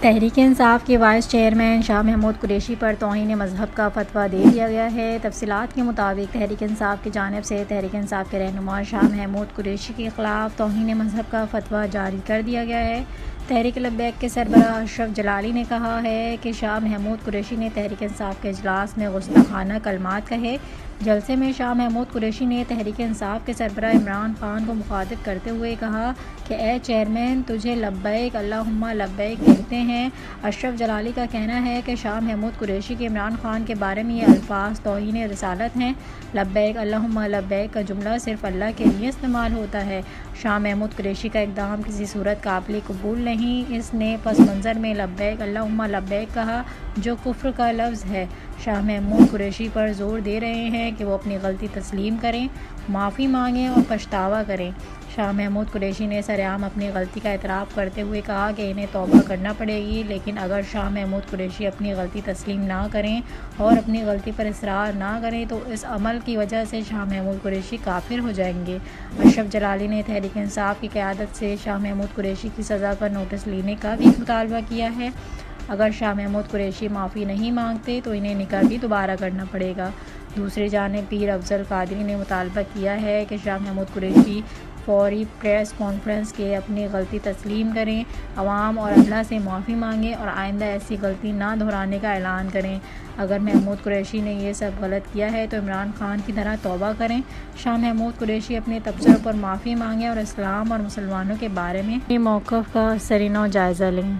तहरीक इंसाफ के vice chairman Shah Mahmood Qureshi पर तौहीन मज़हब का फतवा दे दिया गया है। तफसीलात के मुताबिक तहरीक इंसाफ की जानिब से तहरीक इंसाफ के रहनुमा शाह महमूद कुरैशी के ख़िलाफ़ तौहीन मज़हब का फतवा जारी कर दिया गया है। तहरीक लब्बैक के सरबराह अशरफ जलाली ने कहा है कि शाह महमूद कुरैशी ने तहरीक इंसाफ के इजलास में गुस्ताखाना कलमात कहे। जलसे में शाह महमूद कुरैशी ने तहरीक इंसाफ के सरबराह इमरान खान को मुखातिब करते हुए कहा कि ए चेयरमैन, तुझे लब्बैक अल्लाहुम्मा लब्बैक कहते हैं। अशरफ जलाली का कहना है कि शाह महमूद कुरैशी के इमरान खान के बारे में ये अल्फाज तौहीन रिसालत हैं। लब्बैक अल्लाहुम्मा लब्बैक का जुमला सिर्फ अल्लाह के लिए इस्तेमाल होता है। शाह महमूद कुरैशी का इक़दाम किसी सूरत काबिल कबूल नहीं। इसने पस मंज़र में लब्बैक अल्लाहुम्मा लब्बैक कहा, जो कुफ्र का लफ्ज़ है। शाह महमूद कुरैशी पर ज़ोर दे रहे हैं कि वो अपनी गलती तस्लीम करें, माफ़ी मांगें और पछतावा करें। शाह महमूद कुरैशी ने सरेआम अपनी गलती का एतराफ़ करते हुए कहा कि इन्हें तौबा करना पड़ेगी, लेकिन अगर शाह महमूद कुरैशी अपनी गलती तस्लीम ना करें और अपनी गलती पर इसरार ना करें तो इस अमल की वजह से शाह महमूद कुरैशी काफिर हो जाएंगे। अशरफ जलाली ने तहरीक इंसाफ की क़यादत से शाह महमूद कुरैशी की सज़ा का नोटिस लेने का भी मुतालबा किया है। अगर शाह महमूद कुरैशी माफ़ी नहीं मांगते तो इन्हें निकाह भी दोबारा करना पड़ेगा। दूसरी जानिब पीर अफजल कादरी ने मुतालबा किया है कि शाह महमूद कुरैशी फौरी प्रेस कॉन्फ्रेंस के अपनी गलती तस्लीम करें, अवाम और अल्लाह से माफ़ी मांगें और आइंदा ऐसी गलती ना दोहराने का ऐलान करें। अगर महमूद कुरैशी ने यह सब गलत किया है तो इमरान खान की तरह तौबा करें। शाह महमूद कुरैशी अपने तबसरों पर माफ़ी मांगें और इस्लाम और मुसलमानों के बारे में मौक़िफ़ का सरीनो जायज़ा लें।